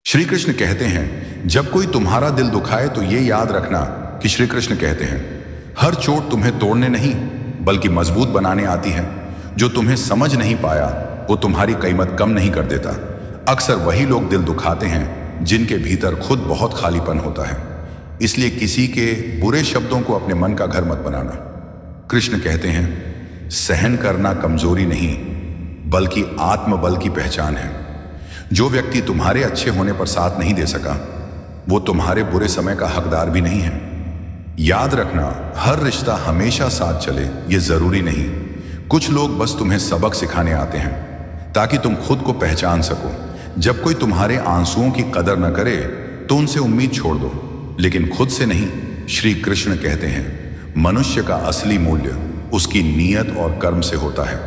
श्री कृष्ण कहते हैं, जब कोई तुम्हारा दिल दुखाए तो ये याद रखना कि श्री कृष्ण कहते हैं, हर चोट तुम्हें तोड़ने नहीं बल्कि मजबूत बनाने आती है। जो तुम्हें समझ नहीं पाया वो तुम्हारी कीमत कम नहीं कर देता। अक्सर वही लोग दिल दुखाते हैं जिनके भीतर खुद बहुत खालीपन होता है। इसलिए किसी के बुरे शब्दों को अपने मन का घर मत बनाना। कृष्ण कहते हैं, सहन करना कमजोरी नहीं बल्कि आत्मबल की पहचान है। जो व्यक्ति तुम्हारे अच्छे होने पर साथ नहीं दे सका वो तुम्हारे बुरे समय का हकदार भी नहीं है। याद रखना, हर रिश्ता हमेशा साथ चले ये जरूरी नहीं। कुछ लोग बस तुम्हें सबक सिखाने आते हैं ताकि तुम खुद को पहचान सको। जब कोई तुम्हारे आंसुओं की कदर न करे तो उनसे उम्मीद छोड़ दो, लेकिन खुद से नहीं। श्री कृष्ण कहते हैं, मनुष्य का असली मूल्य उसकी नीयत और कर्म से होता है,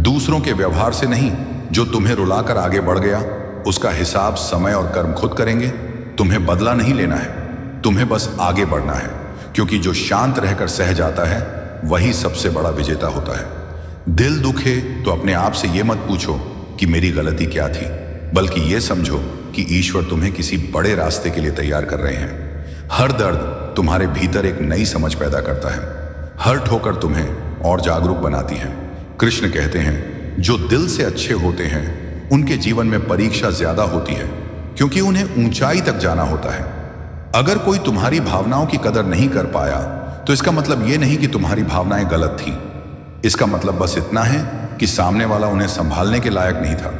दूसरों के व्यवहार से नहीं। जो तुम्हें रुलाकर आगे बढ़ गया उसका हिसाब समय और कर्म खुद करेंगे। तुम्हें बदला नहीं लेना है, तुम्हें बस आगे बढ़ना है, क्योंकि जो शांत रहकर सह जाता है वही सबसे बड़ा विजेता होता है। दिल दुखे तो अपने आप से ये मत पूछो कि मेरी गलती क्या थी, बल्कि ये समझो कि ईश्वर तुम्हें किसी बड़े रास्ते के लिए तैयार कर रहे हैं। हर दर्द तुम्हारे भीतर एक नई समझ पैदा करता है, हर ठोकर तुम्हें और जागरूक बनाती है। कृष्ण कहते हैं, जो दिल से अच्छे होते हैं उनके जीवन में परीक्षा ज्यादा होती है, क्योंकि उन्हें ऊंचाई तक जाना होता है। अगर कोई तुम्हारी भावनाओं की कदर नहीं कर पाया तो इसका मतलब यह नहीं कि तुम्हारी भावनाएं गलत थीं। इसका मतलब बस इतना है कि सामने वाला उन्हें संभालने के लायक नहीं था।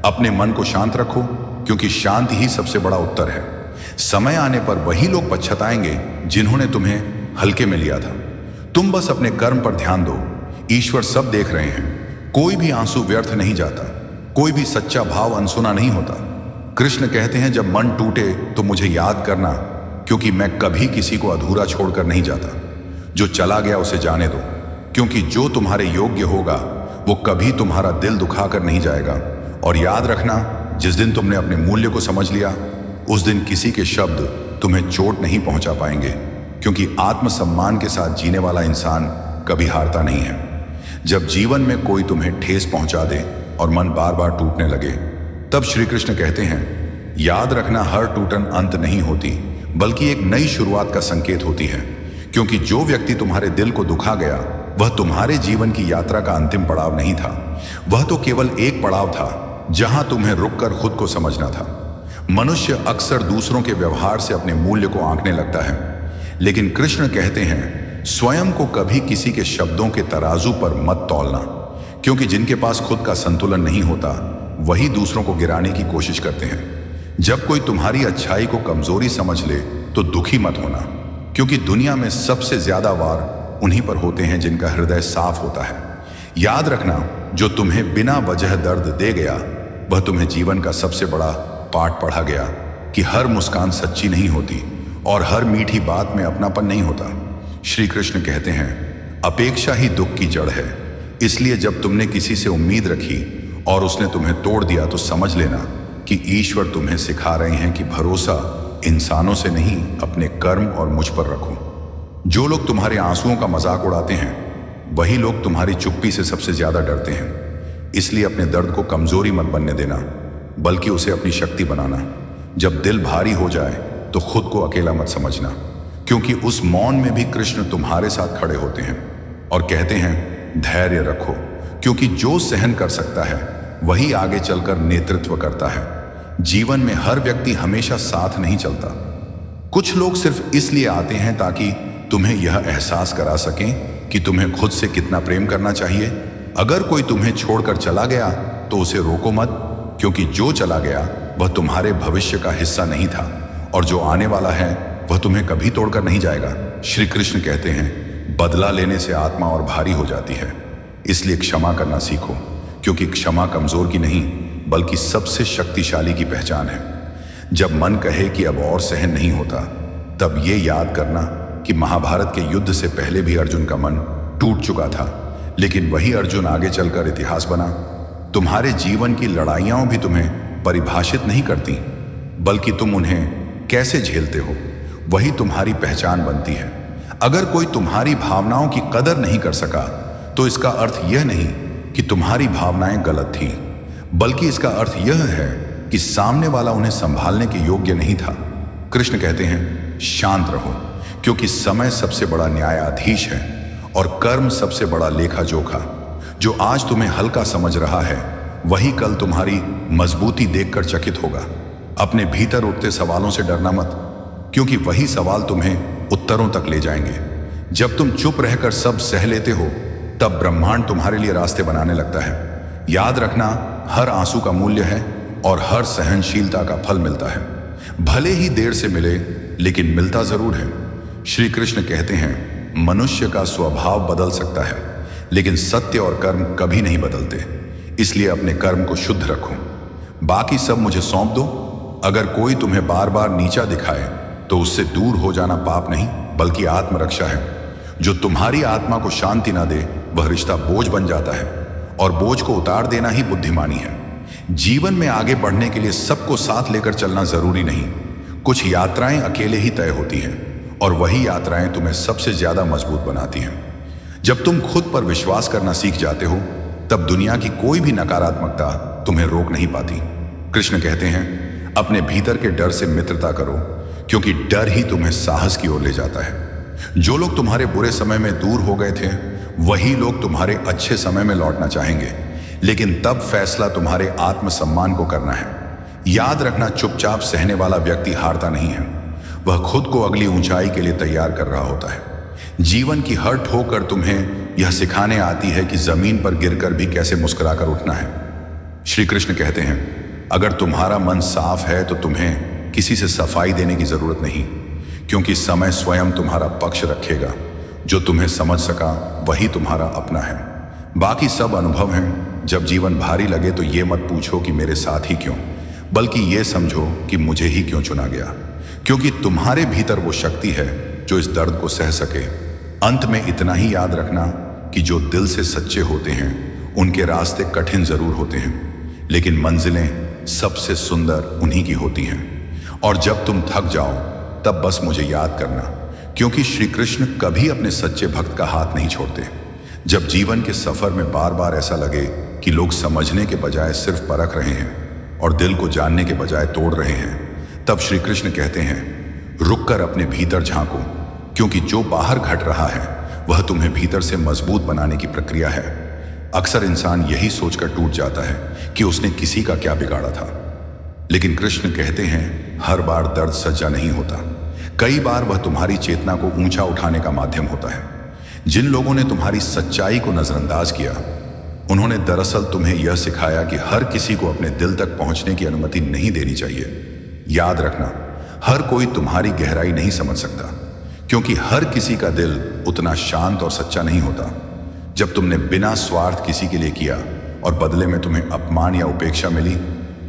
अपने मन को शांत रखो, क्योंकि शांति ही सबसे बड़ा उत्तर है। समय आने पर वही लोग पछताएंगे जिन्होंने तुम्हें हल्के में लिया था। तुम बस अपने कर्म पर ध्यान दो, ईश्वर सब देख रहे हैं। कोई भी आंसू व्यर्थ नहीं जाता, कोई भी सच्चा भाव अनसुना नहीं होता। कृष्ण कहते हैं, जब मन टूटे तो मुझे याद करना, क्योंकि मैं कभी किसी को अधूरा छोड़कर नहीं जाता। जो चला गया उसे जाने दो, क्योंकि जो तुम्हारे योग्य होगा वो कभी तुम्हारा दिल दुखाकर नहीं जाएगा। और याद रखना, जिस दिन तुमने अपने मूल्य को समझ लिया उस दिन किसी के शब्द तुम्हें चोट नहीं पहुंचा पाएंगे, क्योंकि आत्मसम्मान के साथ जीने वाला इंसान कभी हारता नहीं है। जब जीवन में कोई तुम्हें ठेस पहुंचा दे और मन बार बार टूटने लगे, तब श्री कृष्ण कहते हैं, याद रखना, हर टूटन अंत नहीं होती बल्कि एक नई शुरुआत का संकेत होती है। क्योंकि जो व्यक्ति तुम्हारे दिल को दुखा गया वह तुम्हारे जीवन की यात्रा का अंतिम पड़ाव नहीं था, वह तो केवल एक पड़ाव था जहां तुम्हें रुककर खुद को समझना था। मनुष्य अक्सर दूसरों के व्यवहार से अपने मूल्य को आंकने लगता है, लेकिन कृष्ण कहते हैं, स्वयं को कभी किसी के शब्दों के तराजू पर मत तौलना, क्योंकि जिनके पास खुद का संतुलन नहीं होता वही दूसरों को गिराने की कोशिश करते हैं। जब कोई तुम्हारी अच्छाई को कमजोरी समझ ले तो दुखी मत होना, क्योंकि दुनिया में सबसे ज्यादा वार उन्हीं पर होते हैं जिनका हृदय साफ होता है। याद रखना, जो तुम्हें बिना वजह दर्द दे गया वह तुम्हें जीवन का सबसे बड़ा पाठ पढ़ा गया कि हर मुस्कान सच्ची नहीं होती और हर मीठी बात में अपनापन नहीं होता। श्री कृष्ण कहते हैं, अपेक्षा ही दुख की जड़ है। इसलिए जब तुमने किसी से उम्मीद रखी और उसने तुम्हें तोड़ दिया तो समझ लेना कि ईश्वर तुम्हें सिखा रहे हैं कि भरोसा इंसानों से नहीं अपने कर्म और मुझ पर रखो। जो लोग तुम्हारे आंसुओं का मजाक उड़ाते हैं वही लोग तुम्हारी चुप्पी से सबसे ज्यादा डरते हैं। इसलिए अपने दर्द को कमजोरी मत बनने देना बल्कि उसे अपनी शक्ति बनाना। जब दिल भारी हो जाए तो खुद को अकेला मत समझना, क्योंकि उस मौन में भी कृष्ण तुम्हारे साथ खड़े होते हैं और कहते हैं, धैर्य रखो, क्योंकि जो सहन कर सकता है वही आगे चलकर नेतृत्व करता है। जीवन में हर व्यक्ति हमेशा साथ नहीं चलता। कुछ लोग सिर्फ इसलिए आते हैं ताकि तुम्हें यह एहसास करा सकें कि तुम्हें खुद से कितना प्रेम करना चाहिए। अगर कोई तुम्हें छोड़कर चला गया तो उसे रोको मत, क्योंकि जो चला गया वह तुम्हारे भविष्य का हिस्सा नहीं था और जो आने वाला है वह तुम्हें कभी तोड़कर नहीं जाएगा। श्री कृष्ण कहते हैं, बदला लेने से आत्मा और भारी हो जाती है, इसलिए क्षमा करना सीखो, क्योंकि क्षमा कमजोर की नहीं बल्कि सबसे शक्तिशाली की पहचान है। जब मन कहे कि अब और सहन नहीं होता, तब ये याद करना कि महाभारत के युद्ध से पहले भी अर्जुन का मन टूट चुका था, लेकिन वही अर्जुन आगे चलकर इतिहास बना। तुम्हारे जीवन की लड़ाइयां भी तुम्हें परिभाषित नहीं करती, बल्कि तुम उन्हें कैसे झेलते हो वही तुम्हारी पहचान बनती है। अगर कोई तुम्हारी भावनाओं की कदर नहीं कर सका तो इसका अर्थ यह नहीं कि तुम्हारी भावनाएं गलत थीं, बल्कि इसका अर्थ यह है कि सामने वाला उन्हें संभालने के योग्य नहीं था। कृष्ण कहते हैं शांत रहो, क्योंकि समय सबसे बड़ा न्यायाधीश है और कर्म सबसे बड़ा लेखा जोखा। जो आज तुम्हें हल्का समझ रहा है वही कल तुम्हारी मजबूती देखकर चकित होगा। अपने भीतर उठते सवालों से डरना मत, क्योंकि वही सवाल तुम्हें उत्तरों तक ले जाएंगे। जब तुम चुप रहकर सब सह लेते हो तब ब्रह्मांड तुम्हारे लिए रास्ते बनाने लगता है। याद रखना, हर आंसू का मूल्य है और हर सहनशीलता का फल मिलता है। भले ही देर से मिले लेकिन मिलता जरूर है। श्री कृष्ण कहते हैं मनुष्य का स्वभाव बदल सकता है लेकिन सत्य और कर्म कभी नहीं बदलते। इसलिए अपने कर्म को शुद्ध रखो, बाकी सब मुझे सौंप दो। अगर कोई तुम्हें बार बार नीचा दिखाए तो उससे दूर हो जाना पाप नहीं बल्कि आत्मरक्षा है। जो तुम्हारी आत्मा को शांति ना दे वह रिश्ता बोझ बन जाता है और बोझ को उतार देना ही बुद्धिमानी है। जीवन में आगे बढ़ने के लिए सबको साथ लेकर चलना जरूरी नहीं। कुछ यात्राएं अकेले ही तय होती हैं और वही यात्राएं तुम्हें सबसे ज्यादा मजबूत बनाती हैं। जब तुम खुद पर विश्वास करना सीख जाते हो तब दुनिया की कोई भी नकारात्मकता तुम्हें रोक नहीं पाती। कृष्ण कहते हैं अपने भीतर के डर से मित्रता करो, क्योंकि डर ही तुम्हें साहस की ओर ले जाता है। जो लोग तुम्हारे बुरे समय में दूर हो गए थे वही लोग तुम्हारे अच्छे समय में लौटना चाहेंगे, लेकिन तब फैसला तुम्हारे आत्मसम्मान को करना है। याद रखना, चुपचाप सहने वाला व्यक्ति हारता नहीं है, वह खुद को अगली ऊंचाई के लिए तैयार कर रहा होता है। जीवन की हर ठोकर तुम्हें यह सिखाने आती है कि जमीन पर गिरकर भी कैसे मुस्कुराकर उठना है। श्री कृष्ण कहते हैं अगर तुम्हारा मन साफ है तो तुम्हें किसी से सफाई देने की जरूरत नहीं, क्योंकि समय स्वयं तुम्हारा पक्ष रखेगा। जो तुम्हें समझ सका वही तुम्हारा अपना है, बाकी सब अनुभव हैं। जब जीवन भारी लगे तो ये मत पूछो कि मेरे साथ ही क्यों, बल्कि ये समझो कि मुझे ही क्यों चुना गया, क्योंकि तुम्हारे भीतर वो शक्ति है जो इस दर्द को सह सके। अंत में इतना ही याद रखना कि जो दिल से सच्चे होते हैं उनके रास्ते कठिन जरूर होते हैं, लेकिन मंजिलें सबसे सुंदर उन्हीं की होती हैं। और जब तुम थक जाओ तब बस मुझे याद करना, क्योंकि श्री कृष्ण कभी अपने सच्चे भक्त का हाथ नहीं छोड़ते। जब जीवन के सफर में बार बार ऐसा लगे कि लोग समझने के बजाय सिर्फ परख रहे हैं और दिल को जानने के बजाय तोड़ रहे हैं, तब श्री कृष्ण कहते हैं रुककर अपने भीतर झांको, क्योंकि जो बाहर घट रहा है वह तुम्हें भीतर से मजबूत बनाने की प्रक्रिया है। अक्सर इंसान यही सोचकर टूट जाता है कि उसने किसी का क्या बिगाड़ा था, लेकिन कृष्ण कहते हैं हर बार दर्द सजा नहीं होता, कई बार वह तुम्हारी चेतना को ऊंचा उठाने का माध्यम होता है। जिन लोगों ने तुम्हारी सच्चाई को नजरअंदाज किया उन्होंने दरअसल तुम्हें यह सिखाया कि हर किसी को अपने दिल तक पहुंचने की अनुमति नहीं देनी चाहिए। याद रखना, हर कोई तुम्हारी गहराई नहीं समझ सकता, क्योंकि हर किसी का दिल उतना शांत और सच्चा नहीं होता। जब तुमने बिना स्वार्थ किसी के लिए किया और बदले में तुम्हें अपमान या उपेक्षा मिली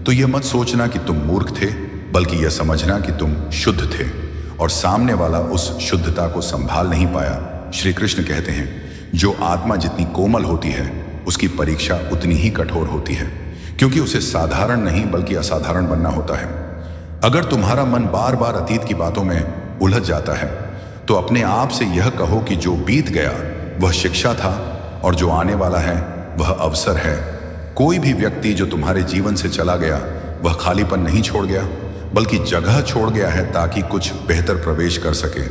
तो यह मत सोचना कि तुम मूर्ख थे, बल्कि यह समझना कि तुम शुद्ध थे और सामने वाला उस शुद्धता को संभाल नहीं पाया। श्री कृष्ण कहते हैं जो आत्मा जितनी कोमल होती है उसकी परीक्षा उतनी ही कठोर होती है, क्योंकि उसे साधारण नहीं बल्कि असाधारण बनना होता है। अगर तुम्हारा मन बार बार अतीत की बातों में उलझ जाता है तो अपने आप से यह कहो कि जो बीत गया वह शिक्षा था और जो आने वाला है वह अवसर है। कोई भी व्यक्ति जो तुम्हारे जीवन से चला गया वह खालीपन नहीं छोड़ गया, बल्कि जगह छोड़ गया है ताकि कुछ बेहतर प्रवेश कर सके।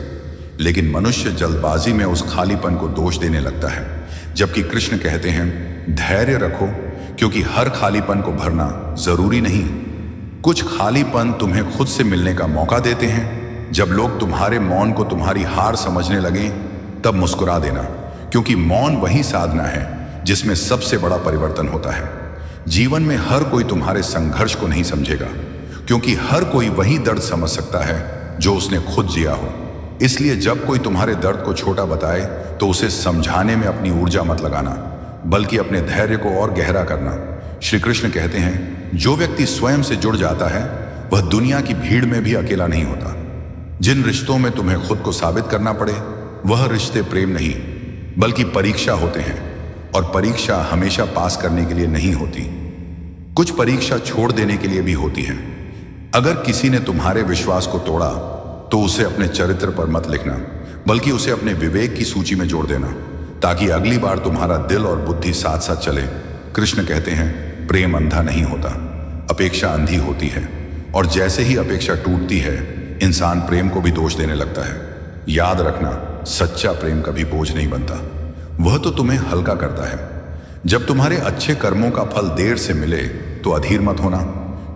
लेकिन मनुष्य जल्दबाजी में उस खालीपन को दोष देने लगता है, जबकि कृष्ण कहते हैं धैर्य रखो, क्योंकि हर खालीपन को भरना जरूरी नहीं। कुछ खालीपन तुम्हें खुद से मिलने का मौका देते हैं। जब लोग तुम्हारे मौन को तुम्हारी हार समझने लगें तब मुस्कुरा देना, क्योंकि मौन वही साधना है जिसमें सबसे बड़ा परिवर्तन होता है। जीवन में हर कोई तुम्हारे संघर्ष को नहीं समझेगा, क्योंकि हर कोई वही दर्द समझ सकता है जो उसने खुद जिया हो। इसलिए जब कोई तुम्हारे दर्द को छोटा बताए तो उसे समझाने में अपनी ऊर्जा मत लगाना, बल्कि अपने धैर्य को और गहरा करना। श्री कृष्ण कहते हैं जो व्यक्ति स्वयं से जुड़ जाता है वह दुनिया की भीड़ में भी अकेला नहीं होता। जिन रिश्तों में तुम्हें खुद को साबित करना पड़े वह रिश्ते प्रेम नहीं बल्कि परीक्षा होते हैं, और परीक्षा हमेशा पास करने के लिए नहीं होती, कुछ परीक्षा छोड़ देने के लिए भी होती है। अगर किसी ने तुम्हारे विश्वास को तोड़ा तो उसे अपने चरित्र पर मत लिखना, बल्कि उसे अपने विवेक की सूची में जोड़ देना, ताकि अगली बार तुम्हारा दिल और बुद्धि साथ साथ चले। कृष्ण कहते हैं प्रेम अंधा नहीं होता, अपेक्षा अंधी होती है, और जैसे ही अपेक्षा टूटती है इंसान प्रेम को भी दोष देने लगता है। याद रखना, सच्चा प्रेम कभी बोझ नहीं बनता, वह तो तुम्हें हल्का करता है। जब तुम्हारे अच्छे कर्मों का फल देर से मिले तो अधीर मत होना,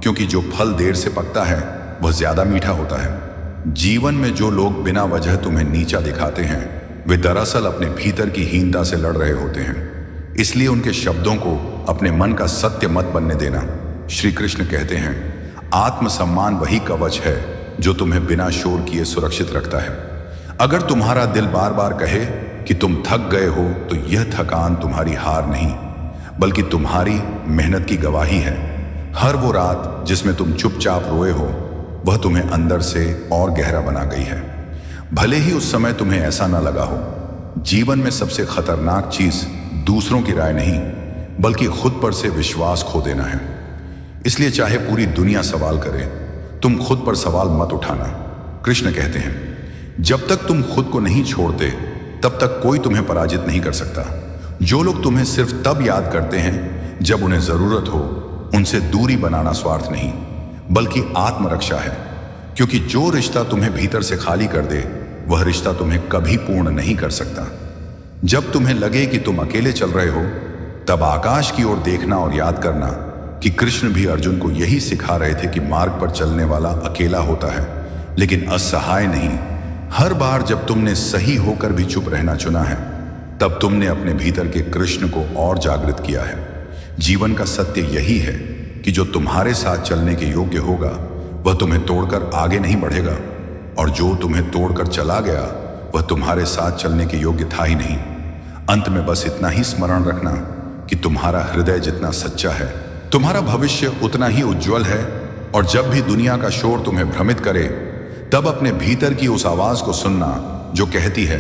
क्योंकि जो फल देर से पकता है वह ज्यादा मीठा होता है। जीवन में जो लोग बिना वजह तुम्हें नीचा दिखाते हैं वे दरअसल अपने भीतर की हीनता से लड़ रहे होते हैं। इसलिए उनके शब्दों को अपने मन का सत्य मत बनने देना। श्री कृष्ण कहते हैं, आत्मसम्मान वही कवच है जो तुम्हें बिना शोर किए सुरक्षित रखता है। अगर तुम्हारा दिल बार बार कहे कि तुम थक गए हो तो यह थकान तुम्हारी हार नहीं बल्कि तुम्हारी मेहनत की गवाही है। हर वो रात जिसमें तुम चुपचाप रोए हो वह तुम्हें अंदर से और गहरा बना गई है, भले ही उस समय तुम्हें ऐसा ना लगा हो। जीवन में सबसे खतरनाक चीज दूसरों की राय नहीं बल्कि खुद पर से विश्वास खो देना है। इसलिए चाहे पूरी दुनिया सवाल करे, तुम खुद पर सवाल मत उठाना। कृष्ण कहते हैं, जब तक तुम खुद को नहीं छोड़ते तब तक कोई तुम्हें पराजित नहीं कर सकता। जो लोग तुम्हें सिर्फ तब याद करते हैं जब उन्हें जरूरत हो, उनसे दूरी बनाना स्वार्थ नहीं बल्कि आत्मरक्षा है, क्योंकि जो रिश्ता तुम्हें भीतर से खाली कर दे वह रिश्ता तुम्हें कभी पूर्ण नहीं कर सकता। जब तुम्हें लगे कि तुम अकेले चल रहे हो तब आकाश की ओर देखना और याद करना कि कृष्ण भी अर्जुन को यही सिखा रहे थे कि मार्ग पर चलने वाला अकेला होता है लेकिन असहाय नहीं। हर बार जब तुमने सही होकर भी चुप रहना चुना है तब तुमने अपने भीतर के कृष्ण को और जागृत किया है। जीवन का सत्य यही है कि जो तुम्हारे साथ चलने के योग्य होगा वह तुम्हें तोड़कर आगे नहीं बढ़ेगा, और जो तुम्हें तोड़कर चला गया वह तुम्हारे साथ चलने के योग्य था ही नहीं। अंत में बस इतना ही स्मरण रखना कि तुम्हारा हृदय जितना सच्चा है तुम्हारा भविष्य उतना ही उज्जवल है। और जब भी दुनिया का शोर तुम्हें भ्रमित करे तब अपने भीतर की उस आवाज को सुनना जो कहती है,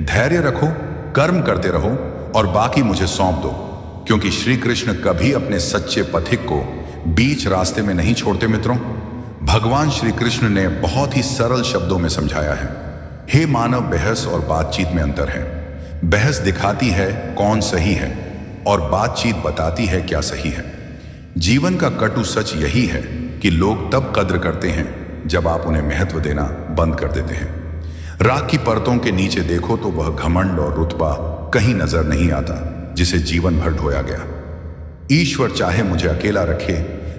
धैर्य रखो, कर्म करते रहो और बाकी मुझे सौंप दो। क्योंकि श्री कृष्ण कभी अपने सच्चे पथिक को बीच रास्ते में नहीं छोड़ते। मित्रों, भगवान श्री कृष्ण ने बहुत ही सरल शब्दों में समझाया है, हे मानव, बहस और बातचीत में अंतर है। बहस दिखाती है कौन सही है और बातचीत बताती है क्या सही है। जीवन का कटु सच यही है कि लोग तब कद्र करते हैं जब आप उन्हें महत्व देना बंद कर देते हैं। राख की परतों के नीचे देखो तो वह घमंड और रुतबा कहीं नजर नहीं आता जिसे जीवन भर ढोया गया। ईश्वर चाहे मुझे अकेला रखे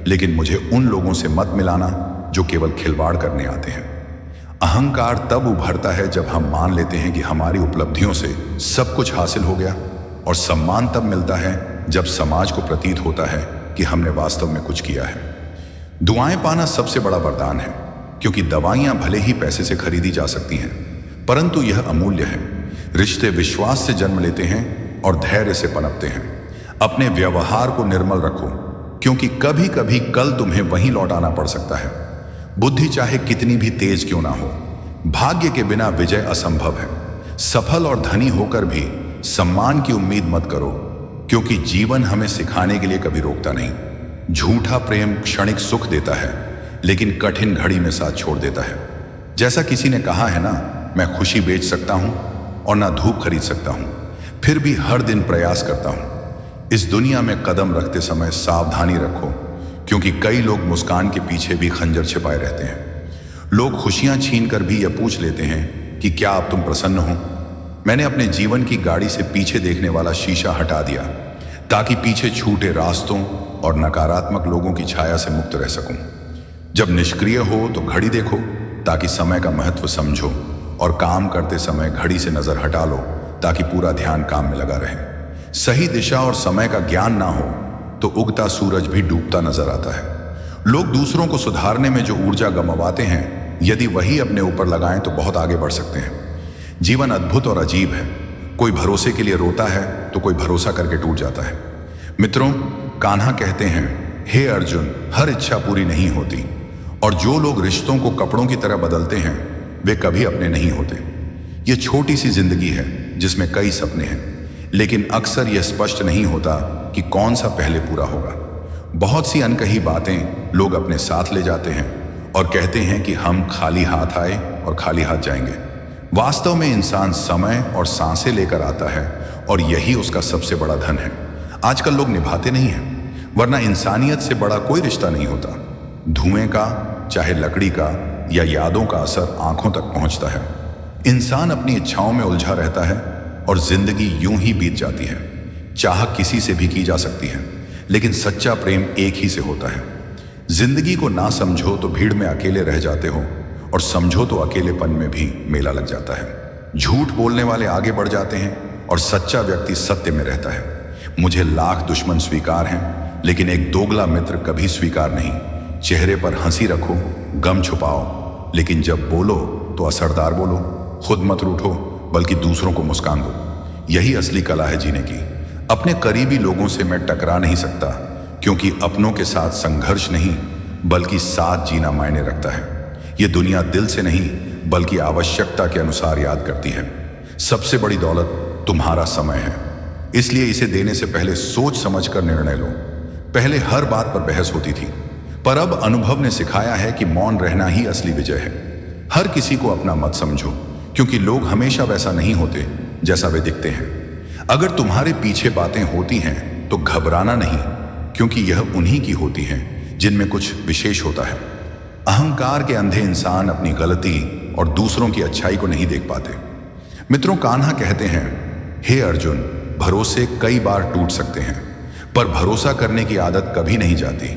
लेकिन मुझे उन लोगों से मत मिलाना जो केवल खिलवाड़ करने आते हैं। अहंकार तब उभरता है जब हम मान लेते हैं कि हमारी उपलब्धियों से सब कुछ हासिल हो गया, और सम्मान तब मिलता है जब समाज को प्रतीत होता है कि हमने वास्तव में कुछ किया है। दुआएं पाना सबसे बड़ा वरदान है, क्योंकि दवाइयां भले ही पैसे से खरीदी जा सकती हैं परंतु यह अमूल्य है। रिश्ते विश्वास से जन्म लेते हैं और धैर्य से पनपते हैं। अपने व्यवहार को निर्मल रखो, क्योंकि कभी कभी कल तुम्हें वहीं लौटाना पड़ सकता है। बुद्धि चाहे कितनी भी तेज क्यों ना हो, भाग्य के बिना विजय असंभव है। सफल और धनी होकर भी सम्मान की उम्मीद मत करो, क्योंकि जीवन हमें सिखाने के लिए कभी रोकता नहीं। झूठा प्रेम क्षणिक सुख देता है लेकिन कठिन घड़ी में साथ छोड़ देता है। जैसा किसी ने कहा है ना, मैं खुशी बेच सकता हूं और ना धूप खरीद सकता हूं, फिर भी हर दिन प्रयास करता हूं। इस दुनिया में कदम रखते समय सावधानी रखो, क्योंकि कई लोग मुस्कान के पीछे भी खंजर छिपाए रहते हैं। लोग खुशियां छीन कर भी यह पूछ लेते हैं कि क्या अब तुम प्रसन्न हो। मैंने अपने जीवन की गाड़ी से पीछे देखने वाला शीशा हटा दिया ताकि पीछे छूटे रास्तों और नकारात्मक लोगों की छाया से मुक्त रह सकूं। जब निष्क्रिय हो तो घड़ी देखो ताकि समय का महत्व समझो, और काम करते समय घड़ी से नजर हटा लो ताकि पूरा ध्यान काम में लगा रहे। सही दिशा और समय का ज्ञान ना हो तो उगता सूरज भी डूबता नजर आता है। लोग दूसरों को सुधारने में जो ऊर्जा गंवाते हैं, यदि वही अपने ऊपर लगाएं तो बहुत आगे बढ़ सकते हैं। जीवन अद्भुत और अजीब है। कोई भरोसे के लिए रोता है तो कोई भरोसा करके टूट जाता है। मित्रों, कान्हा कहते हैं, हे अर्जुन, हर इच्छा पूरी नहीं होती, और जो लोग रिश्तों को कपड़ों की तरह बदलते हैं वे कभी अपने नहीं होते। ये छोटी सी जिंदगी है जिसमें कई सपने हैं, लेकिन अक्सर यह स्पष्ट नहीं होता कि कौन सा पहले पूरा होगा। बहुत सी अनकही बातें लोग अपने साथ ले जाते हैं और कहते हैं कि हम खाली हाथ आए और खाली हाथ जाएंगे। वास्तव में इंसान समय और सांसें लेकर आता है, और यही उसका सबसे बड़ा धन है। आजकल लोग निभाते नहीं हैं, वरना इंसानियत से बड़ा कोई रिश्ता नहीं होता। धुएं का, चाहे लकड़ी का या यादों का असर आंखों तक पहुंचता है। इंसान अपनी इच्छाओं में उलझा रहता है और जिंदगी यूं ही बीत जाती है। चाह किसी से भी की जा सकती है, लेकिन सच्चा प्रेम एक ही से होता है। जिंदगी को ना समझो तो भीड़ में अकेले रह जाते हो, और समझो तो अकेलेपन में भी मेला लग जाता है। झूठ बोलने वाले आगे बढ़ जाते हैं और सच्चा व्यक्ति सत्य में रहता है। मुझे लाख दुश्मन स्वीकार हैं, लेकिन एक दोगला मित्र कभी स्वीकार नहीं। चेहरे पर हंसी रखो, गम छुपाओ, लेकिन जब बोलो तो असरदार बोलो। खुद मत रूठो, बल्कि दूसरों को मुस्कान दो। यही असली कला है जीने की। अपने करीबी लोगों से मैं टकरा नहीं सकता, क्योंकि अपनों के साथ संघर्ष नहीं बल्कि साथ जीना मायने रखता है। ये दुनिया दिल से नहीं बल्कि आवश्यकता के अनुसार याद करती है। सबसे बड़ी दौलत तुम्हारा समय है, इसलिए इसे देने से पहले सोच समझकर निर्णय लो। पहले हर बात पर बहस होती थी, पर अब अनुभव ने सिखाया है कि मौन रहना ही असली विजय है। हर किसी को अपना मत समझो, क्योंकि लोग हमेशा वैसा नहीं होते जैसा वे दिखते हैं। अगर तुम्हारे पीछे बातें होती हैं तो घबराना नहीं, क्योंकि यह उन्हीं की होती हैं जिनमें कुछ विशेष होता है। अहंकार के अंधे इंसान अपनी गलती और दूसरों की अच्छाई को नहीं देख पाते। मित्रों, कान्हा कहते हैं, हे अर्जुन, भरोसे कई बार टूट सकते हैं, पर भरोसा करने की आदत कभी नहीं जाती।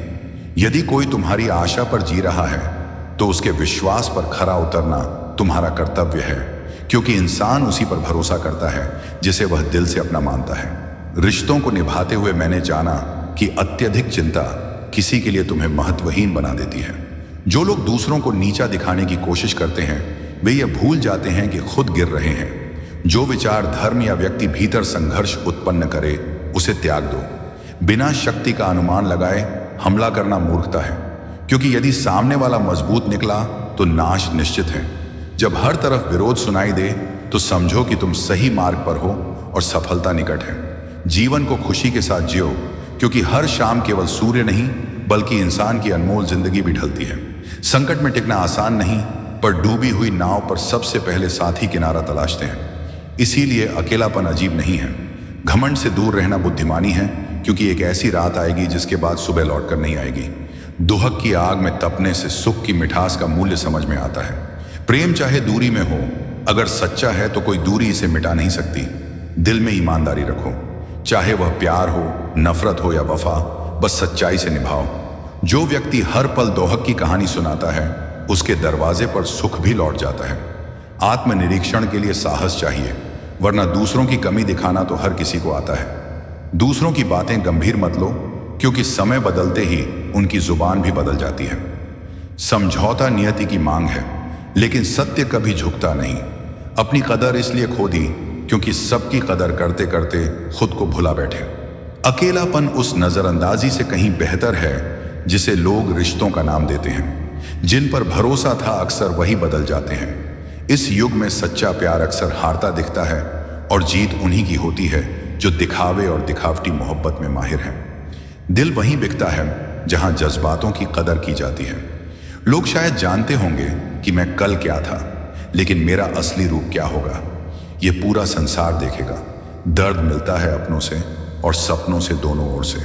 यदि कोई तुम्हारी आशा पर जी रहा है तो उसके विश्वास पर खरा उतरना तुम्हारा कर्तव्य है, क्योंकि इंसान उसी पर भरोसा करता है जिसे वह दिल से अपना मानता है। रिश्तों को निभाते हुए मैंने जाना कि अत्यधिक चिंता किसी के लिए तुम्हें महत्वहीन बना देती है। जो लोग दूसरों को नीचा दिखाने की कोशिश करते हैं, वे ये भूल जाते हैं कि खुद गिर रहे हैं। जो विचार, धर्म या व्यक्ति भीतर संघर्ष उत्पन्न करे, उसे त्याग दो। बिना शक्ति का अनुमान लगाए हमला करना मूर्खता है, क्योंकि यदि सामने वाला मजबूत निकला तो नाश निश्चित है। जब हर तरफ विरोध सुनाई दे तो समझो कि तुम सही मार्ग पर हो और सफलता निकट है। जीवन को खुशी के साथ जियो, क्योंकि हर शाम केवल सूर्य नहीं बल्कि इंसान की अनमोल जिंदगी भी ढलती है। संकट में टिकना आसान नहीं, पर डूबी हुई नाव पर सबसे पहले साथी किनारा तलाशते हैं। इसीलिए अकेलापन अजीब नहीं है। घमंड से दूर रहना बुद्धिमानी है, क्योंकि एक ऐसी रात आएगी जिसके बाद सुबह लौट कर नहीं आएगी। दुहक की आग में तपने से सुख की मिठास का मूल्य समझ में आता है। प्रेम चाहे दूरी में हो, अगर सच्चा है तो कोई दूरी इसे मिटा नहीं सकती। दिल में ईमानदारी रखो, चाहे वह प्यार हो, नफरत हो या वफा, बस सच्चाई से निभाओ। जो व्यक्ति हर पल दोहक की कहानी सुनाता है, उसके दरवाजे पर सुख भी लौट जाता है। आत्मनिरीक्षण के लिए साहस चाहिए, वरना दूसरों की कमी दिखाना तो हर किसी को आता है। दूसरों की बातें गंभीर मत लो, क्योंकि समय बदलते ही उनकी जुबान भी बदल जाती है। समझौता नियति की मांग है, लेकिन सत्य कभी झुकता नहीं। अपनी कदर इसलिए खो दी क्योंकि सबकी कदर करते करते खुद को भुला बैठे। अकेलापन उस नजरअंदाजी से कहीं बेहतर है जिसे लोग रिश्तों का नाम देते हैं। जिन पर भरोसा था अक्सर वही बदल जाते हैं। इस युग में सच्चा प्यार अक्सर हारता दिखता है, और जीत उन्हीं की होती है जो दिखावे और दिखावटी मोहब्बत में माहिर हैं। दिल वहीं बिकता है जहां जज्बातों की कदर की जाती है। लोग शायद जानते होंगे कि मैं कल क्या था, लेकिन मेरा असली रूप क्या होगा, ये पूरा संसार देखेगा। दर्द मिलता है अपनों से और सपनों से, दोनों ओर से,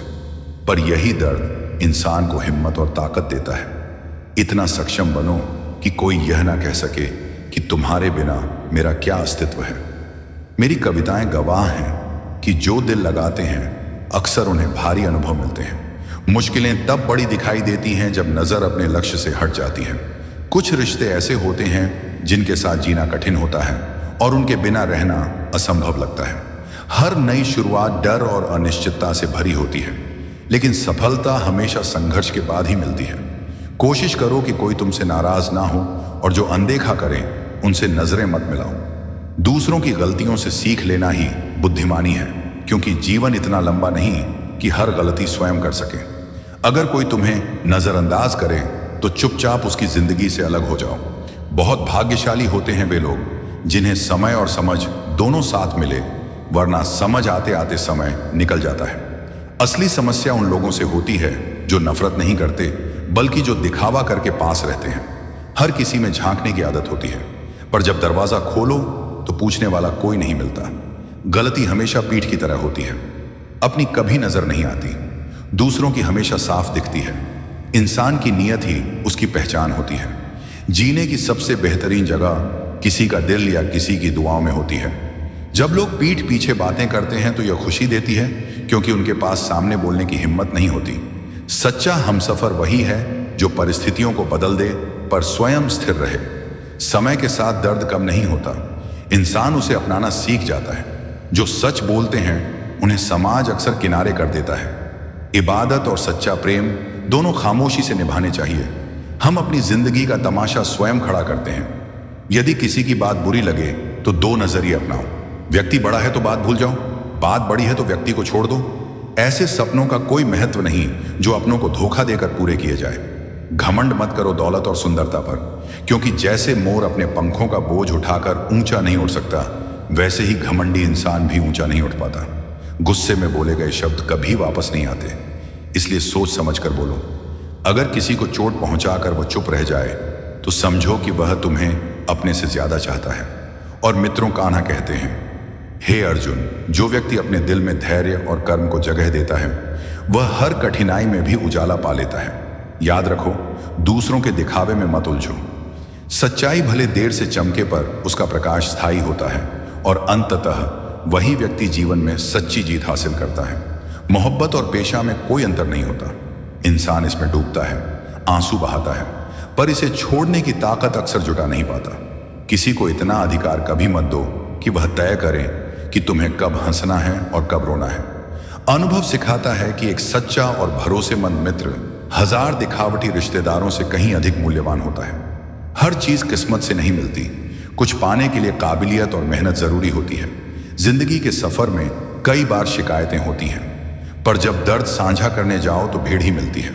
पर यही दर्द इंसान को हिम्मत और ताकत देता है। इतना सक्षम बनो कि कोई यह ना कह सके कि तुम्हारे बिना मेरा क्या अस्तित्व है। मेरी कविताएं गवाह हैं कि जो दिल लगाते हैं अक्सर उन्हें भारी अनुभव मिलते हैं। मुश्किलें तब बड़ी दिखाई देती हैं जब नजर अपने लक्ष्य से हट जाती है। कुछ रिश्ते ऐसे होते हैं जिनके साथ जीना कठिन होता है और उनके बिना रहना असंभव लगता है। हर नई शुरुआत डर और अनिश्चितता से भरी होती है, लेकिन सफलता हमेशा संघर्ष के बाद ही मिलती है। कोशिश करो कि कोई तुमसे नाराज ना हो, और जो अनदेखा करें उनसे नजरें मत मिलाओ। दूसरों की गलतियों से सीख लेना ही बुद्धिमानी है, क्योंकि जीवन इतना लंबा नहीं कि हर गलती स्वयं कर सके। अगर कोई तुम्हें नजरअंदाज करे तो चुपचाप उसकी जिंदगी से अलग हो जाओ। बहुत भाग्यशाली होते हैं वे लोग जिन्हें समय और समझ दोनों साथ मिले, वरना समझ आते आते समय निकल जाता है। असली समस्या उन लोगों से होती है जो नफरत नहीं करते, बल्कि जो दिखावा करके पास रहते हैं। हर किसी में झांकने की आदत होती है, पर जब दरवाजा खोलो तो पूछने वाला कोई नहीं मिलता। गलती हमेशा पीठ की तरह होती है, अपनी कभी नजर नहीं आती। दूसरों की हमेशा साफ दिखती है। इंसान की नीयत ही उसकी पहचान होती है। जीने की सबसे बेहतरीन जगह किसी का दिल या किसी की दुआओं में होती है। जब लोग पीठ पीछे बातें करते हैं तो यह खुशी देती है, क्योंकि उनके पास सामने बोलने की हिम्मत नहीं होती। सच्चा हमसफर वही है जो परिस्थितियों को बदल दे पर स्वयं स्थिर रहे। समय के साथ दर्द कम नहीं होता, इंसान उसे अपनाना सीख जाता है। जो सच बोलते हैं उन्हें समाज अक्सर किनारे कर देता है। इबादत और सच्चा प्रेम दोनों खामोशी से निभाने चाहिए। हम अपनी जिंदगी का तमाशा स्वयं खड़ा करते हैं। यदि किसी की बात बुरी लगे तो दो नजरिए अपनाओ। व्यक्ति बड़ा है तो बात भूल जाओ, बात बड़ी है तो व्यक्ति को छोड़ दो। ऐसे सपनों का कोई महत्व नहीं जो अपनों को धोखा देकर पूरे किए जाए। घमंड मत करो दौलत और सुंदरता पर, क्योंकि जैसे मोर अपने पंखों का बोझ उठाकर ऊंचा नहीं उठ सकता, वैसे ही घमंडी इंसान भी ऊंचा नहीं उठ पाता। गुस्से में बोले गए शब्द कभी वापस नहीं आते, इसलिए सोच समझ कर बोलो। अगर किसी को चोट पहुंचाकर वह चुप रह जाए तो समझो कि वह तुम्हें अपने से ज्यादा चाहता है। और मित्रों कान्हा कहते हैं, हे अर्जुन, जो व्यक्ति अपने दिल में धैर्य और कर्म को जगह देता है वह हर कठिनाई में भी उजाला पा लेता है। याद रखो, दूसरों के दिखावे में मत उलझो। सच्चाई भले देर से चमके पर उसका प्रकाश स्थायी होता है और अंततः वही व्यक्ति जीवन में सच्ची जीत हासिल करता है। मोहब्बत और पेशा में कोई अंतर नहीं होता। इंसान इसमें डूबता है, आंसू बहाता है, पर इसे छोड़ने की ताकत अक्सर जुटा नहीं पाता। किसी को इतना अधिकार कभी मत दो कि वह तय करे कि तुम्हें कब हंसना है और कब रोना है। अनुभव सिखाता है कि एक सच्चा और भरोसेमंद मित्र हजार दिखावटी रिश्तेदारों से कहीं अधिक मूल्यवान होता है। हर चीज किस्मत से नहीं मिलती, कुछ पाने के लिए काबिलियत और मेहनत जरूरी होती है। जिंदगी के सफर में कई बार शिकायतें होती हैं, पर जब दर्द साझा करने जाओ तो भीड़ ही मिलती है।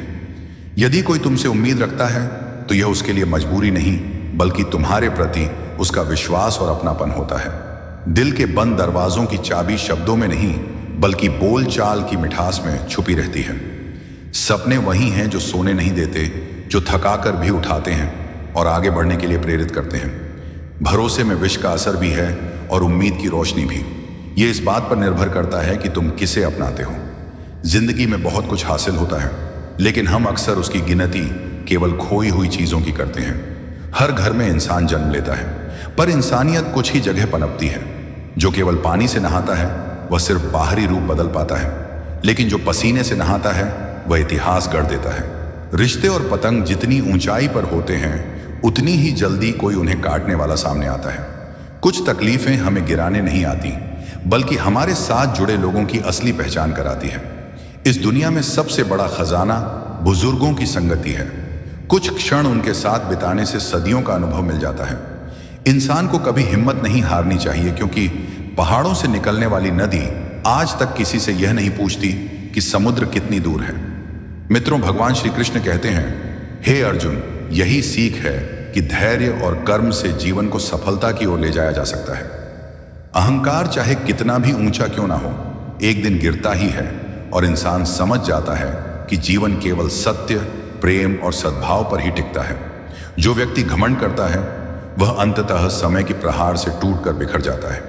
यदि कोई तुमसे उम्मीद रखता है तो यह उसके लिए मजबूरी नहीं, बल्कि तुम्हारे प्रति उसका विश्वास और अपनापन होता है। दिल के बंद दरवाजों की चाबी शब्दों में नहीं, बल्कि बोलचाल की मिठास में छुपी रहती है। सपने वही हैं जो सोने नहीं देते, जो थकाकर भी उठाते हैं और आगे बढ़ने के लिए प्रेरित करते हैं। भरोसे में विष का असर भी है और उम्मीद की रोशनी भी। ये इस बात पर निर्भर करता है कि तुम किसे अपनाते हो। जिंदगी में बहुत कुछ हासिल होता है, लेकिन हम अक्सर उसकी गिनती केवल खोई हुई चीजों की करते हैं। हर घर में इंसान जन्म लेता है, पर इंसानियत कुछ ही जगह पनपती है। जो केवल पानी से नहाता है वह सिर्फ बाहरी रूप बदल पाता है, लेकिन जो पसीने से नहाता है वह इतिहास गढ़ देता है। रिश्ते और पतंग जितनी ऊंचाई पर होते हैं उतनी ही जल्दी कोई उन्हें काटने वाला सामने आता है। कुछ तकलीफें हमें गिराने नहीं आती, बल्कि हमारे साथ जुड़े लोगों की असली पहचान कराती है। इस दुनिया में सबसे बड़ा खजाना बुजुर्गों की संगति है। कुछ क्षण उनके साथ बिताने से सदियों का अनुभव मिल जाता है। इंसान को कभी हिम्मत नहीं हारनी चाहिए, क्योंकि पहाड़ों से निकलने वाली नदी आज तक किसी से यह नहीं पूछती कि समुद्र कितनी दूर है। मित्रों, भगवान श्री कृष्ण कहते हैं, हे अर्जुन, यही सीख है कि धैर्य और कर्म से जीवन को सफलता की ओर ले जाया जा सकता है। अहंकार चाहे कितना भी ऊंचा क्यों ना हो, एक दिन गिरता ही है और इंसान समझ जाता है कि जीवन केवल सत्य, प्रेम और सद्भाव पर ही टिकता है। जो व्यक्ति घमंड करता है वह अंततः समय की प्रहार से टूटकर बिखर जाता है।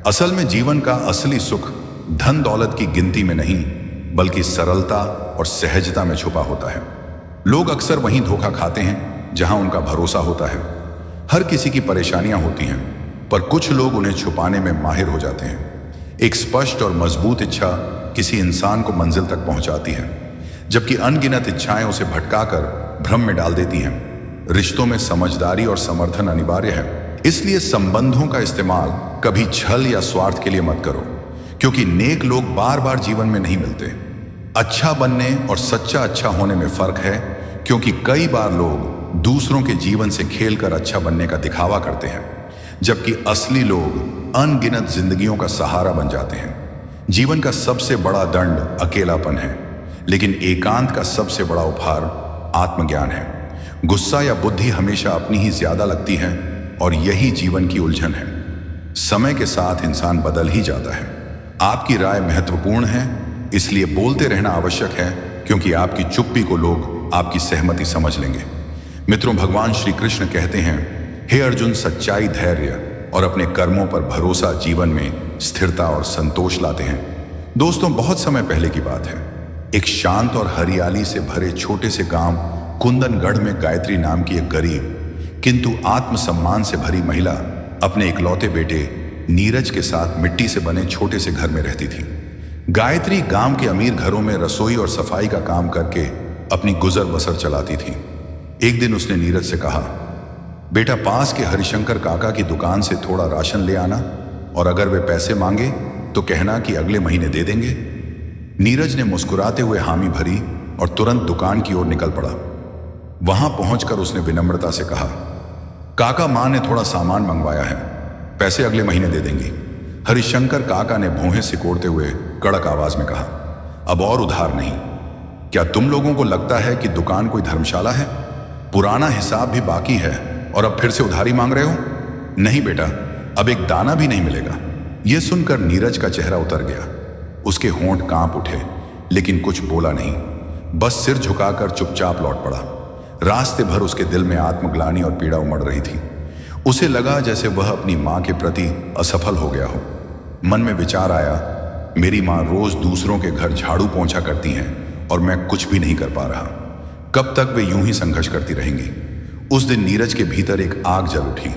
असल में जीवन का असली सुख धन दौलत की गिनती में नहीं, बल्कि सरलता और सहजता में छुपा होता है। लोग अक्सर वहीं धोखा खाते हैं जहां उनका भरोसा होता है। हर किसी की परेशानियां होती हैं, पर कुछ लोग उन्हें छुपाने में माहिर हो जाते हैं। एक स्पष्ट और मजबूत इच्छा किसी इंसान को मंजिल तक पहुंचाती है, जबकि अनगिनत इच्छाएं उसे भटकाकर भ्रम में डाल देती हैं। रिश्तों में समझदारी और समर्थन अनिवार्य है, इसलिए संबंधों का इस्तेमाल कभी छल या स्वार्थ के लिए मत करो, क्योंकि नेक लोग बार बार जीवन में नहीं मिलते। अच्छा बनने और सच्चा अच्छा होने में फर्क है, क्योंकि कई बार लोग दूसरों के जीवन से खेलकर अच्छा बनने का दिखावा करते हैं, जबकि असली लोग अनगिनत जिंदगियों का सहारा बन जाते हैं। जीवन का सबसे बड़ा दंड अकेलापन है, लेकिन एकांत का सबसे बड़ा उपहार आत्मज्ञान है। गुस्सा या बुद्धि हमेशा अपनी ही ज्यादा लगती है, और यही जीवन की उलझन है। समय के साथ इंसान बदल ही जाता है। आपकी राय महत्वपूर्ण है, इसलिए बोलते रहना आवश्यक है, क्योंकि आपकी चुप्पी को लोग आपकी सहमति समझ लेंगे। मित्रों, भगवान श्री कृष्ण कहते हैं, हे अर्जुन, सच्चाई, धैर्य और अपने कर्मों पर भरोसा जीवन में स्थिरता और संतोष लाते हैं। दोस्तों, बहुत समय पहले की बात है। एक शांत और हरियाली से भरे छोटे से गांव कुंदनगढ़ में गायत्री नाम की एक गरीब किंतु आत्मसम्मान से भरी महिला अपने इकलौते बेटे नीरज के साथ मिट्टी से बने छोटे से घर में रहती थी। गायत्री गांव के अमीर घरों में रसोई और सफाई का काम करके अपनी गुजर बसर चलाती थी। एक दिन उसने नीरज से कहा, बेटा पास के हरिशंकर काका की दुकान से थोड़ा राशन ले आना और अगर वे पैसे मांगे तो कहना कि अगले महीने दे देंगे। नीरज ने मुस्कुराते हुए हामी भरी और तुरंत दुकान की ओर निकल पड़ा। वहां पहुंचकर उसने विनम्रता से कहा, काका मां ने थोड़ा सामान मंगवाया है, पैसे अगले महीने दे देंगी। हरिशंकर काका ने भौहें सिकोड़ते हुए कड़क आवाज में कहा, अब और उधार नहीं। क्या तुम लोगों को लगता है कि दुकान कोई धर्मशाला है? पुराना हिसाब भी बाकी है और अब फिर से उधारी मांग रहे हो? नहीं बेटा, अब एक दाना भी नहीं मिलेगा। यह सुनकर नीरज का चेहरा उतर गया। उसके होंठ कांप उठे लेकिन कुछ बोला नहीं, बस सिर झुकाकर चुपचाप लौट पड़ा। रास्ते भर उसके दिल में आत्मग्लानि और पीड़ा उमड़ रही थी। उसे लगा जैसे वह अपनी मां के प्रति असफल हो गया हो। मन में विचार आया, मेरी मां रोज दूसरों के घर झाड़ू पोंछा करती हैं और मैं कुछ भी नहीं कर पा रहा। कब तक वे यूं ही संघर्ष करती रहेंगी? उस दिन नीरज के भीतर एक आग जल उठी,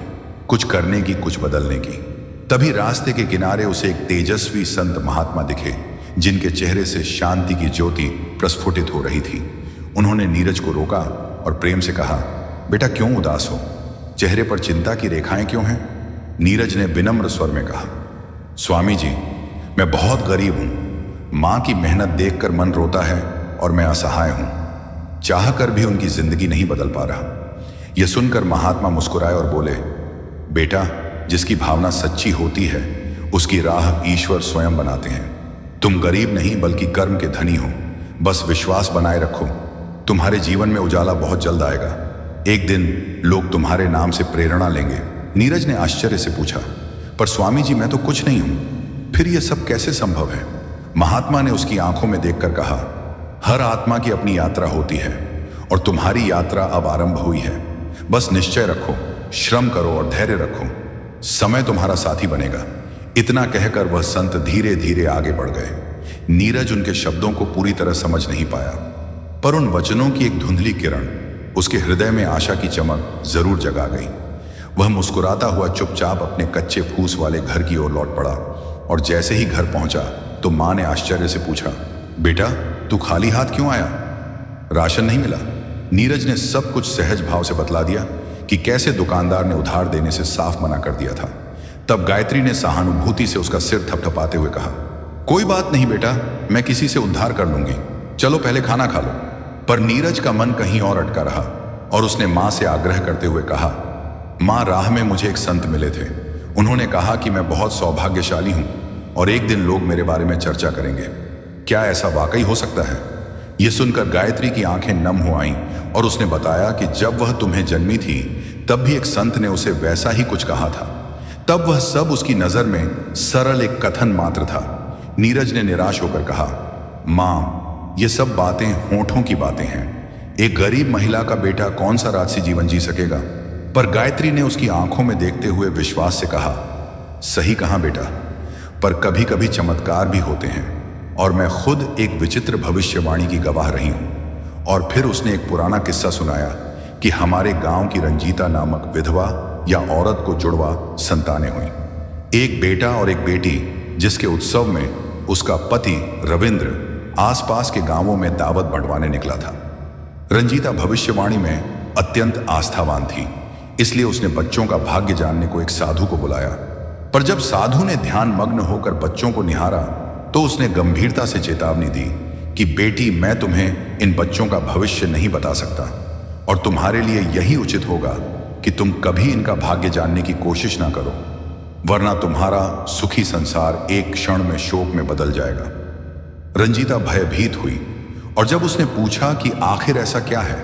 कुछ करने की, कुछ बदलने की। तभी रास्ते के किनारे उसे एक तेजस्वी संत महात्मा दिखे जिनके चेहरे से शांति की ज्योति प्रस्फुटित हो रही थी। उन्होंने नीरज को रोका और प्रेम से कहा, बेटा क्यों उदास हो? चेहरे पर चिंता की रेखाएं क्यों हैं? नीरज ने विनम्र स्वर में कहा, स्वामी जी, मैं बहुत गरीब हूं। मां की मेहनत देखकर मन रोता है और मैं असहाय हूं। चाह कर भी उनकी जिंदगी नहीं बदल पा रहा। यह सुनकर महात्मा मुस्कुराए और बोले, बेटा जिसकी भावना सच्ची होती है उसकी राह ईश्वर स्वयं बनाते हैं। तुम गरीब नहीं बल्कि कर्म के धनी हो। बस विश्वास बनाए रखो, तुम्हारे जीवन में उजाला बहुत जल्द आएगा। एक दिन लोग तुम्हारे नाम से प्रेरणा लेंगे। नीरज ने आश्चर्य से पूछा, पर स्वामी जी मैं तो कुछ नहीं हूं, फिर यह सब कैसे संभव है? महात्मा ने उसकी आंखों में देखकर कहा, हर आत्मा की अपनी यात्रा होती है और तुम्हारी यात्रा अब आरंभ हुई है। बस निश्चय रखो, श्रम करो और धैर्य रखो, समय तुम्हारा साथी बनेगा। इतना कहकर वह संत धीरे धीरे आगे बढ़ गए। नीरज उनके शब्दों को पूरी तरह समझ नहीं पाया, पर उन वचनों की एक धुंधली किरण उसके हृदय में आशा की चमक जरूर जगा गई। वह मुस्कुराता हुआ चुपचाप अपने कच्चे फूस वाले घर की ओर लौट पड़ा और जैसे ही घर पहुंचा तो मां ने आश्चर्य से पूछा, बेटा तू खाली हाथ क्यों आया? राशन नहीं मिला? नीरज ने सब कुछ सहज भाव से बतला दिया कि कैसे दुकानदार ने उधार देने से साफ मना कर दिया था। तब गायत्री ने सहानुभूति से उसका सिर थपथपाते हुए कहा, कोई बात नहीं बेटा, मैं किसी से उद्धार कर लूंगी, चलो पहले खाना खा लो। पर नीरज का मन कहीं और अटका रहा और उसने मां से आग्रह करते हुए कहा, मां राह में मुझे एक संत मिले थे। उन्होंने कहा कि मैं बहुत सौभाग्यशाली हूं और एक दिन लोग मेरे बारे में चर्चा करेंगे। क्या ऐसा वाकई हो सकता है? यह सुनकर गायत्री की आंखें नम हो आईं और उसने बताया कि जब वह तुम्हें जन्मी थी तब भी एक संत ने उसे वैसा ही कुछ कहा था। तब वह सब उसकी नजर में सरल एक कथन मात्र था। नीरज ने निराश होकर कहा, मां ये सब बातें होठों की बातें हैं। एक गरीब महिला का बेटा कौन सा राजसी जीवन जी सकेगा? पर गायत्री ने उसकी आंखों में देखते हुए विश्वास से कहा, सही कहा बेटा, पर कभी कभी चमत्कार भी होते हैं और मैं खुद एक विचित्र भविष्यवाणी की गवाह रही हूं। और फिर उसने एक पुराना किस्सा सुनाया कि हमारे गांव की रंजीता नामक विधवा या औरत को जुड़वा संतानें हुई, एक बेटा और एक बेटी, जिसके उत्सव में उसका पति रविंद्र आसपास के गांवों में दावत बंटवाने निकला था। रंजीता भविष्यवाणी में अत्यंत आस्थावान थी, इसलिए उसने बच्चों का भाग्य जानने को एक साधु को बुलाया। पर जब साधु ने ध्यान मग्न होकर बच्चों को निहारा तो उसने गंभीरता से चेतावनी दी कि बेटी, मैं तुम्हें इन बच्चों का भविष्य नहीं बता सकता और तुम्हारे लिए यही उचित होगा कि तुम कभी इनका भाग्य जानने की कोशिश ना करो, वरना तुम्हारा सुखी संसार एक क्षण में शोक में बदल जाएगा। रंजीता भयभीत हुई और जब उसने पूछा कि आखिर ऐसा क्या है,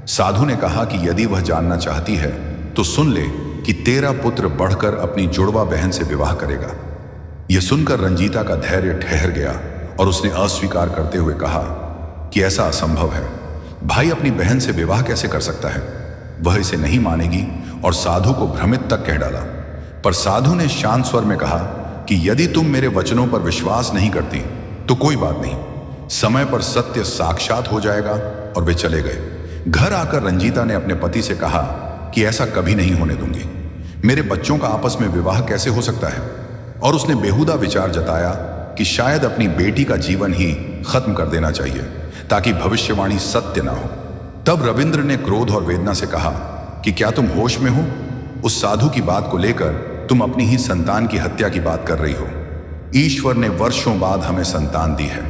साधु ने कहा कि यदि वह जानना चाहती है तो सुन ले कि तेरा पुत्र बढ़कर अपनी जुड़वा बहन से विवाह करेगा। यह सुनकर रंजीता का धैर्य ठहर गया और उसने अस्वीकार करते हुए कहा कि ऐसा असंभव है। भाई अपनी बहन से विवाह कैसे कर सकता है? वह इसे नहीं मानेगी और साधु को भ्रमित तक कह डाला। पर साधु ने शांत स्वर में कहा कि यदि तुम मेरे वचनों पर विश्वास नहीं करती तो कोई बात नहीं, समय पर सत्य साक्षात हो जाएगा। और वे चले गए। घर आकर रंजीता ने अपने पति से कहा कि ऐसा कभी नहीं होने दूंगी। मेरे बच्चों का आपस में विवाह कैसे हो सकता है? और उसने बेहुदा विचार जताया कि शायद अपनी बेटी का जीवन ही खत्म कर देना चाहिए ताकि भविष्यवाणी सत्य ना हो। तब रविंद्र ने क्रोध और वेदना से कहा कि क्या तुम होश में हो? उस साधु की बात को लेकर तुम अपनी ही संतान की हत्या की बात कर रही हो। ईश्वर ने वर्षों बाद हमें संतान दी है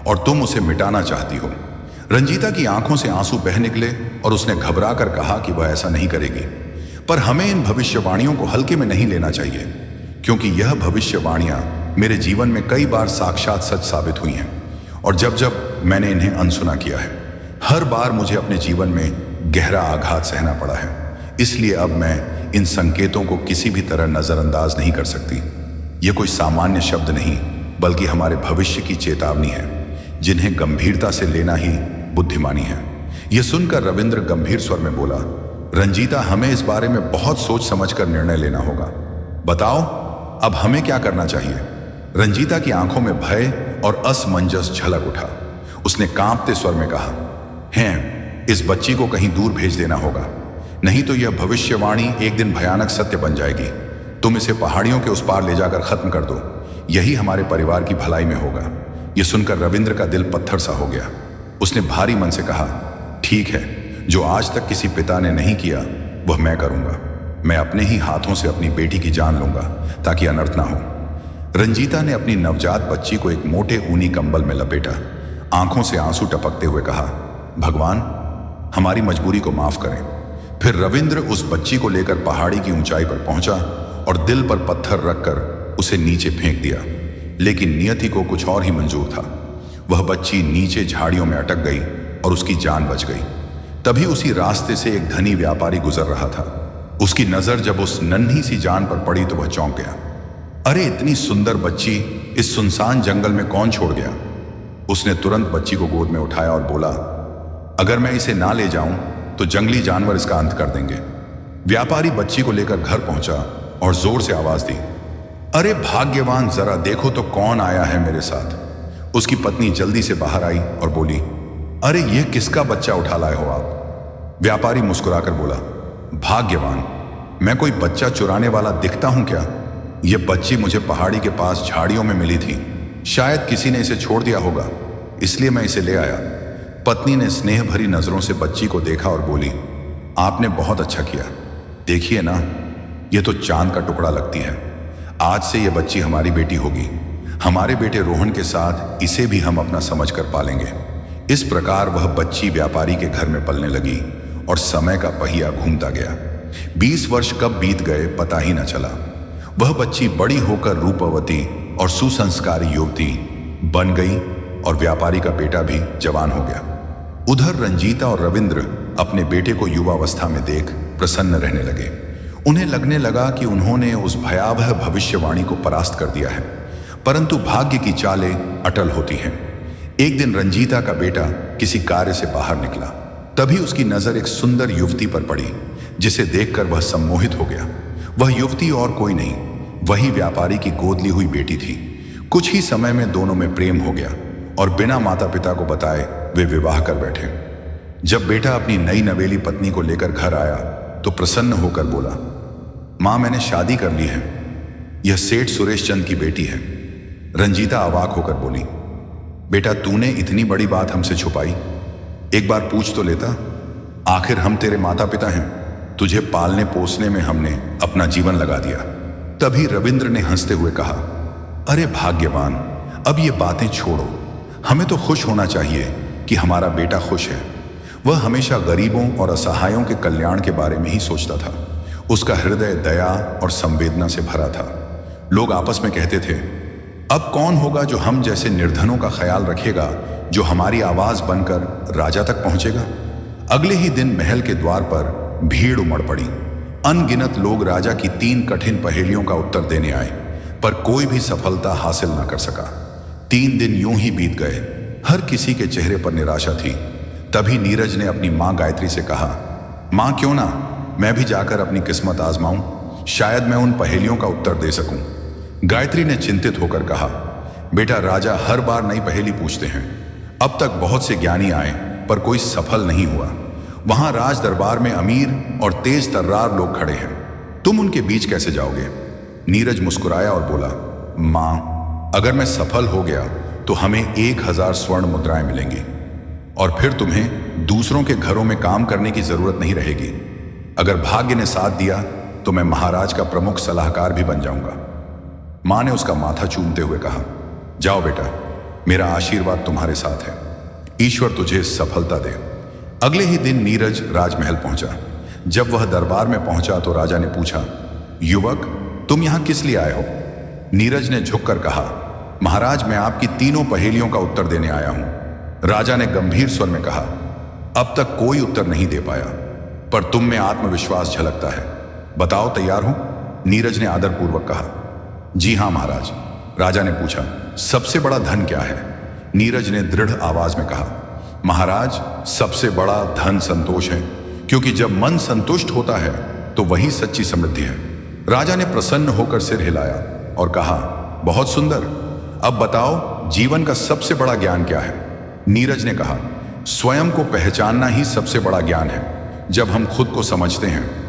और तुम उसे मिटाना चाहती हो। रंजीता की आंखों से आंसू बह निकले और उसने घबरा कर कहा कि वह ऐसा नहीं करेगी। पर हमें इन भविष्यवाणियों को हल्के में नहीं लेना चाहिए, क्योंकि यह भविष्यवाणियां मेरे जीवन में कई बार साक्षात सच साबित हुई हैं। और जब जब मैंने इन्हें अनसुना किया है, हर बार मुझे अपने जीवन में गहरा आघात सहना पड़ा है। इसलिए अब मैं इन संकेतों को किसी भी तरह नजरअंदाज नहीं कर सकती। ये कोई सामान्य शब्द नहीं, बल्कि हमारे भविष्य की चेतावनी है, जिन्हें गंभीरता से लेना ही बुद्धिमानी है। यह सुनकर रविंद्र गंभीर स्वर में बोला, रंजीता, हमें इस बारे में बहुत सोच समझकर निर्णय लेना होगा। बताओ, अब हमें क्या करना चाहिए? रंजीता की आंखों में भय और असमंजस झलक उठा। उसने कांपते स्वर में कहा, हैं, इस बच्ची को कहीं दूर भेज देना होगा, नहीं तो यह भविष्यवाणी एक दिन भयानक सत्य बन जाएगी। तुम इसे पहाड़ियों के उस पार ले जाकर खत्म कर दो, यही हमारे परिवार की भलाई में होगा। यह सुनकर रविंद्र का दिल पत्थर सा हो गया। उसने भारी मन से कहा, ठीक है, जो आज तक किसी पिता ने नहीं किया वह मैं करूंगा। मैं अपने ही हाथों से अपनी बेटी की जान लूंगा ताकि अनर्थ ना हो। रंजीता ने अपनी नवजात बच्ची को एक मोटे ऊनी कंबल में लपेटा, आंखों से आंसू टपकते हुए कहा, भगवान, हमारी मजबूरी को माफ करें। फिर रविंद्र उस बच्ची को लेकर पहाड़ी की ऊंचाई पर पहुंचा और दिल पर पत्थर रखकर उसे नीचे फेंक दिया। लेकिन नियति को कुछ और ही मंजूर था। वह बच्ची नीचे झाड़ियों में अटक गई और उसकी जान बच गई। तभी उसी रास्ते से एक धनी व्यापारी गुजर रहा था। उसकी नजर जब उस नन्ही सी जान पर पड़ी तो वह चौंक गया। अरे, इतनी सुंदर बच्ची इस सुनसान जंगल में कौन छोड़ गया? उसने तुरंत बच्ची को गोद में उठाया और बोला, अगर मैं इसे ना ले जाऊं तो जंगली जानवर इसका अंत कर देंगे। व्यापारी बच्ची को लेकर घर पहुंचा और जोर से आवाज दी, अरे भाग्यवान, जरा देखो तो कौन आया है मेरे साथ। उसकी पत्नी जल्दी से बाहर आई और बोली, अरे यह किसका बच्चा उठा लाए हो आप? व्यापारी मुस्कुराकर बोला, भाग्यवान, मैं कोई बच्चा चुराने वाला दिखता हूं क्या? यह बच्ची मुझे पहाड़ी के पास झाड़ियों में मिली थी। शायद किसी ने इसे छोड़ दिया होगा, इसलिए मैं इसे ले आया। पत्नी ने स्नेह भरी नजरों से बच्ची को देखा और बोली, आपने बहुत अच्छा किया। देखिए ना, यह तो चांद का टुकड़ा लगती है। आज से यह बच्ची हमारी बेटी होगी। हमारे बेटे रोहन के साथ इसे भी हम अपना समझकर पालेंगे। इस प्रकार वह बच्ची व्यापारी के घर में पलने लगी और समय का पहिया घूमता गया। 20 वर्ष कब बीत गए पता ही न चला। वह बच्ची बड़ी होकर रूपवती और सुसंस्कारी युवती बन गई और व्यापारी का बेटा भी जवान हो गया। उधर रंजीता और रविंद्र अपने बेटे को युवावस्था में देख प्रसन्न रहने लगे। उन्हें लगने लगा कि उन्होंने उस भयावह भविष्यवाणी को परास्त कर दिया है। परंतु भाग्य की चालें अटल होती हैं। एक दिन रंजीता का बेटा किसी कार्य से बाहर निकला। तभी उसकी नजर एक सुंदर युवती पर पड़ी, जिसे देखकर वह सम्मोहित हो गया। वह युवती और कोई नहीं, वही व्यापारी की गोद ली हुई बेटी थी। कुछ ही समय में दोनों में प्रेम हो गया और बिना माता पिता को बताए वे विवाह कर बैठे। जब बेटा अपनी नई नवेली पत्नी को लेकर घर आया तो प्रसन्न होकर बोला, मां, मैंने शादी कर ली है। यह सेठ सुरेश चंद की बेटी है। रंजीता अवाक होकर बोली, बेटा, तूने इतनी बड़ी बात हमसे छुपाई? एक बार पूछ तो लेता। आखिर हम तेरे माता पिता हैं। तुझे पालने पोसने में हमने अपना जीवन लगा दिया। तभी रविंद्र ने हंसते हुए कहा, अरे भाग्यवान, अब ये बातें छोड़ो। हमें तो खुश होना चाहिए कि हमारा बेटा खुश है। वह हमेशा गरीबों और असहायों के कल्याण के बारे में ही सोचता था। उसका हृदय दया और संवेदना से भरा था। लोग आपस में कहते थे, अब कौन होगा जो हम जैसे निर्धनों का ख्याल रखेगा, जो हमारी आवाज बनकर राजा तक पहुंचेगा। अगले ही दिन महल के द्वार पर भीड़ उमड़ पड़ी। अनगिनत लोग राजा की 3 कठिन पहेलियों का उत्तर देने आए, पर कोई भी सफलता हासिल न कर सका। 3 दिन यूं ही बीत गए। हर किसी के चेहरे पर निराशा थी। तभी नीरज ने अपनी मां गायत्री से कहा, मां, क्यों ना मैं भी जाकर अपनी किस्मत आजमाऊं, शायद मैं उन पहेलियों का उत्तर दे सकूं। गायत्री ने चिंतित होकर कहा, बेटा, राजा हर बार नई पहेली पूछते हैं। अब तक बहुत से ज्ञानी आए पर कोई सफल नहीं हुआ। वहां राज दरबार में अमीर और तेज तर्रार लोग खड़े हैं, तुम उनके बीच कैसे जाओगे? नीरज मुस्कुराया और बोला, मां, अगर मैं सफल हो गया तो हमें 1000 स्वर्ण मुद्राएं मिलेंगी और फिर तुम्हें दूसरों के घरों में काम करने की जरूरत नहीं रहेगी। अगर भाग्य ने साथ दिया तो मैं महाराज का प्रमुख सलाहकार भी बन जाऊंगा। मां ने उसका माथा चूमते हुए कहा, जाओ बेटा, मेरा आशीर्वाद तुम्हारे साथ है, ईश्वर तुझे सफलता दे। अगले ही दिन नीरज राजमहल पहुंचा। जब वह दरबार में पहुंचा तो राजा ने पूछा, युवक, तुम यहां किस लिए आए हो? नीरज ने झुककर कहा, महाराज, मैं आपकी तीनों पहेलियों का उत्तर देने आया हूं। राजा ने गंभीर स्वर में कहा, अब तक कोई उत्तर नहीं दे पाया, पर तुम में आत्मविश्वास झलकता है। बताओ, तैयार हो? नीरज ने आदरपूर्वक कहा। जी हां महाराज। राजा ने पूछा, सबसे बड़ा धन क्या है? नीरज ने दृढ़ आवाज में कहा, महाराज, सबसे बड़ा धन संतोष है, क्योंकि जब मन संतुष्ट होता है तो वही सच्ची समृद्धि है। राजा ने प्रसन्न होकर सिर हिलाया और कहा, बहुत सुंदर। अब बताओ, जीवन का सबसे बड़ा ज्ञान क्या है? नीरज ने कहा, स्वयं को पहचानना ही सबसे बड़ा ज्ञान है। जब हम खुद को समझते हैं